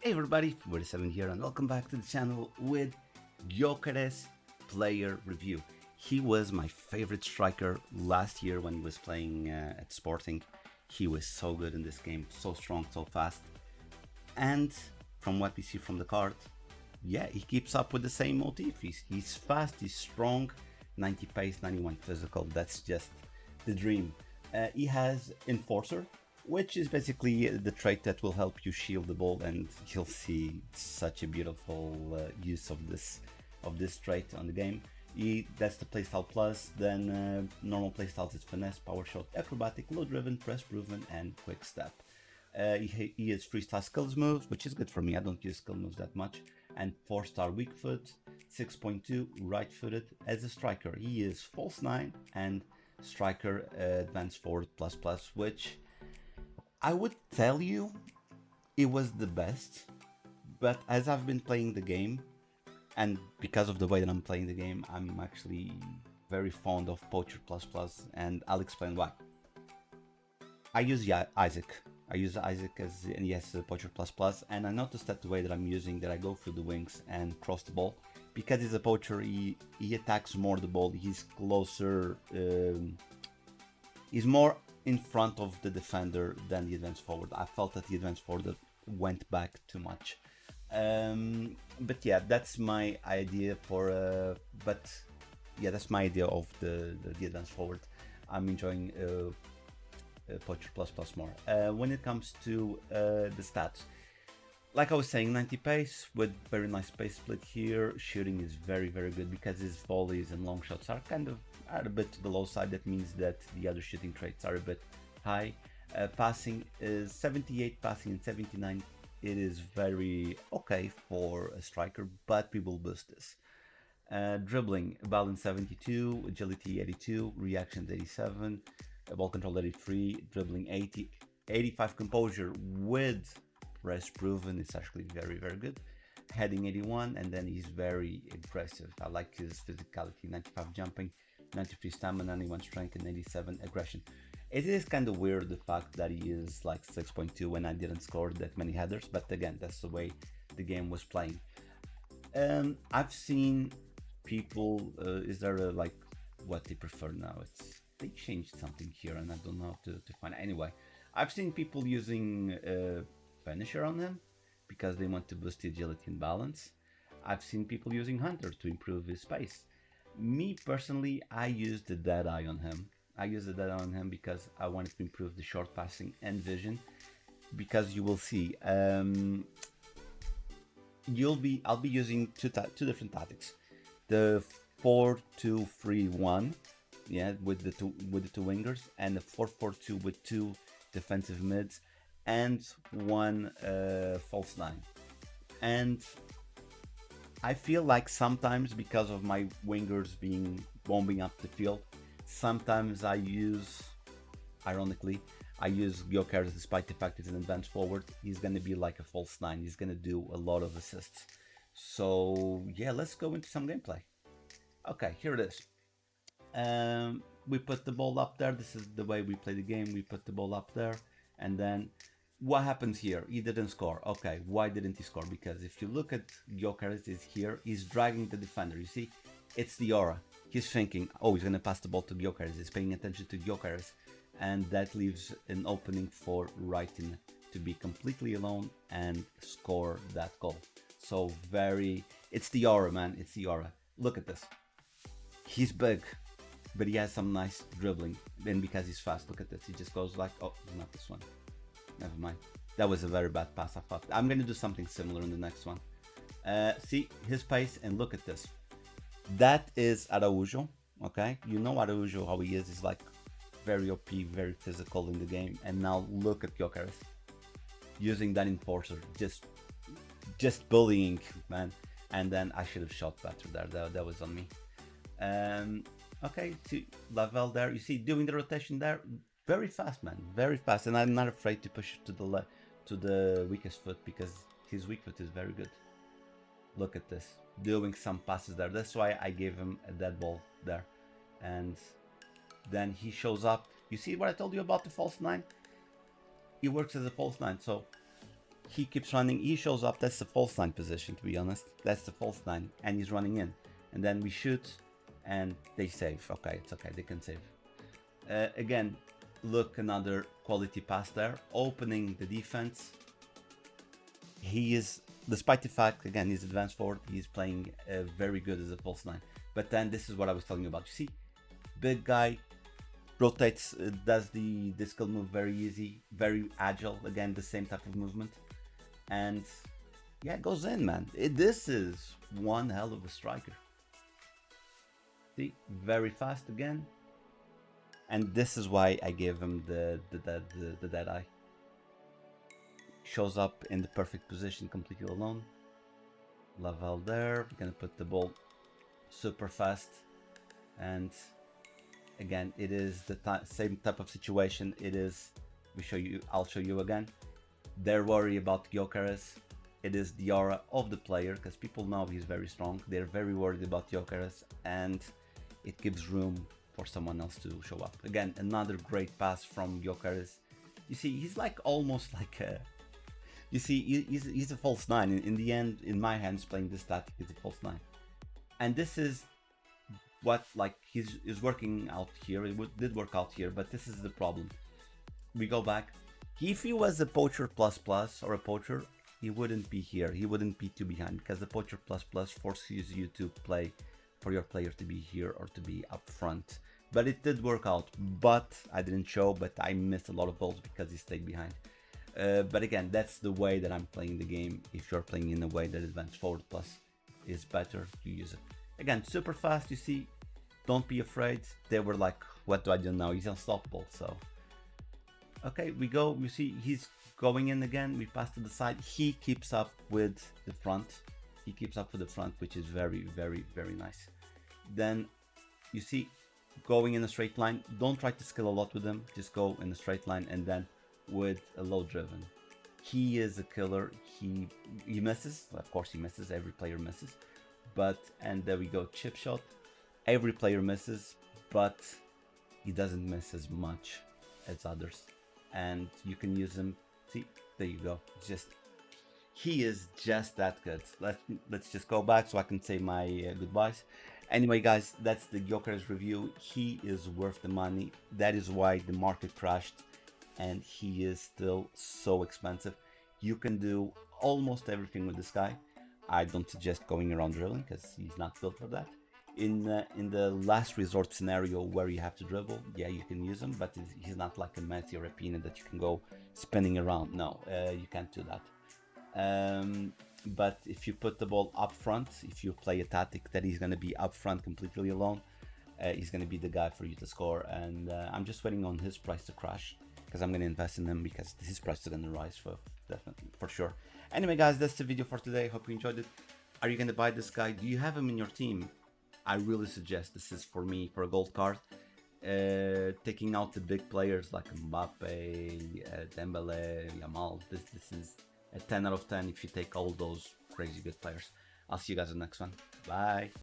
Hey everybody, 47 here and welcome back to the channel with Gyokeres player review. He was my favorite striker last year when he was playing at Sporting. He was so good in this game, so strong, so fast. And from what we see from the card, yeah, he keeps up with the same motif. He's fast, he's strong, 90 pace, 91 physical. That's just the dream. He has Enforcer, which is basically the trait that will help you shield the ball, and you'll see such a beautiful use of this trait on the game. That's the playstyle plus. Then normal playstyles is finesse, power shot, acrobatic, low driven, press proven, and quick step. He has 3-star skills moves, which is good for me. I don't use skill moves that much. And 4-star weak foot, 6.2 right footed. As a striker, he is false 9 and striker advanced forward plus plus, which I would tell you it was the best, but as I've been playing the game, and because of the way that I'm playing the game, I'm actually very fond of Poacher plus plus, and I'll explain why. I use Isaac. I use Isaac as and yes, Poacher plus plus, and I noticed that the way that I'm using that I go through the wings and cross the ball, because he's a poacher, he attacks more the ball. He's closer. He's more in front of the defender than the advanced forward. I felt that the advanced forward went back too much. But yeah, that's my idea for. But yeah, that's my idea of the advanced forward. I'm enjoying Poacher plus plus more. When it comes to the stats, like I was saying, 90 pace with very nice pace split here. Shooting is very good because his volleys and long shots are a bit to the low side. That means that the other shooting traits are a bit high. Passing is 78 passing and 79. It is very okay for a striker, but we will boost this. Dribbling, balance 72, agility 82, reactions 87, ball control 83, dribbling 80, 85 composure with press proven. It's actually very good. Heading 81, and then he's very aggressive. I like his physicality, 95 jumping, 93 stamina, 91 strength, and 87 aggression. It is kind of weird the fact that he is like 6.2 when I didn't score that many headers, but again, that's the way the game was playing. I've seen people, is there like what they prefer now? They changed something here and I don't know how to find it. Anyway, I've seen people using finisher on him because they want to boost the agility and balance. I've seen people using Hunter to improve his pace. Me personally, I use the dead eye on him. I use the dead eye on him because I wanted to improve the short passing and vision. Because you will see, I'll be using two different tactics. The 4-2-3-1, yeah, with the two wingers, and the 4-4-2 with two defensive mids and one false 9. And I feel like sometimes, because of my wingers being bombing up the field, sometimes ironically, I use Gyokeres despite the fact he's an advanced forward. He's going to be like a false 9. He's going to do a lot of assists. So yeah, let's go into some gameplay. Okay, here it is. We put the ball up there. This is the way we play the game. We put the ball up there, and then what happens here? He didn't score. Okay, why didn't he score? Because if you look at Gyokeres is here, he's dragging the defender. You see, it's the aura. He's thinking, oh, he's gonna pass the ball to Gyokeres. He's paying attention to Gyokeres, and that leaves an opening for Wrighton to be completely alone and score that goal. So it's the aura, man. It's the aura. Look at this. He's big, but he has some nice dribbling, and because he's fast, look at this. He just goes like, oh, not this one. Never mind. That was a very bad pass. I thought I'm gonna do something similar in the next one. See his pace, and look at this. That is Araujo. Okay, you know Araujo how he is. He's like very OP, very physical in the game. And now look at Gyokeres using that enforcer, just bullying, man. And then I should have shot better there. That was on me. Okay, see Lavelle there. You see doing the rotation there. Very fast, man, very fast, and I'm not afraid to push it to the weakest foot because his weak foot is very good. Look at this, doing some passes there. That's why I gave him a dead ball there, and then he shows up. You see what I told you about the false 9? He works as a false 9, so he keeps running. He shows up. That's the false nine position, to be honest. That's the false nine, and he's running in. And then we shoot, and they save. Okay, it's okay. They can save. Again, look, another quality pass there, opening the defense. He is, despite the fact, again, he's advanced forward, he's playing very good as a false nine. But then this is what I was telling you about. You see, big guy, rotates, does the skill move very easy, very agile. Again, the same type of movement. And yeah, it goes in, man. This is one hell of a striker. See, very fast again. And this is why I gave him the dead eye. Shows up in the perfect position, completely alone. Lavelle there. We're gonna put the ball super fast. And again, it is the same type of situation. It is. I'll show you again. They're worried about Gyokeres. It is the aura of the player, because people know he's very strong. They're very worried about Gyokeres, and it gives room for someone else to show up. Again, another great pass from Gyokeres. You see, he's like almost like a... You see, he's a false nine. In the end, in my hands, playing this tactic is a false nine. And this is what, like, he's working out here. It did work out here, but this is the problem. We go back. If he was a poacher plus or a poacher, he wouldn't be here. He wouldn't be two behind, because the poacher plus forces you to play for your player to be here or to be up front. But it did work out, but I didn't show, but I missed a lot of balls because he stayed behind. But again, that's the way that I'm playing the game. If you're playing in a way that advanced forward plus is better, you use it. Again, super fast, you see, don't be afraid. They were like, what do I do now? He's unstoppable, so. Okay, we go, you see, he's going in again. We pass to the side. He keeps up with the front. He keeps up with the front, which is very, very, very nice. Then you see, going in a straight line. Don't try to skill a lot with him. Just go in a straight line, and then with a low driven. He is a killer. He misses. Of course he misses. Every player misses. But, and there we go, chip shot. Every player misses, but he doesn't miss as much as others. And you can use him. See, there you go. He is just that good. Let's just go back so I can say my goodbyes. Anyway, guys, that's the Gyokeres review. He is worth the money. That is why the market crashed, and he is still so expensive. You can do almost everything with this guy. I don't suggest going around drilling, because he's not built for that. In the last resort scenario where you have to dribble, yeah, you can use him, but he's not like a Messi or a Pina that you can go spinning around. No, you can't do that. But if you put the ball up front, if you play a tactic that he's going to be up front completely alone, he's going to be the guy for you to score. And I'm just waiting on his price to crash, because I'm going to invest in him, because his price is going to rise for sure. Anyway, guys, that's the video for today. Hope you enjoyed it. Are you going to buy this guy? Do you have him in your team? I really suggest this is for me for a gold card. Taking out the big players like Mbappe, Dembele, Yamal. This is a 10 out of 10 if you take all those crazy good players. I'll see you guys in the next one. Bye.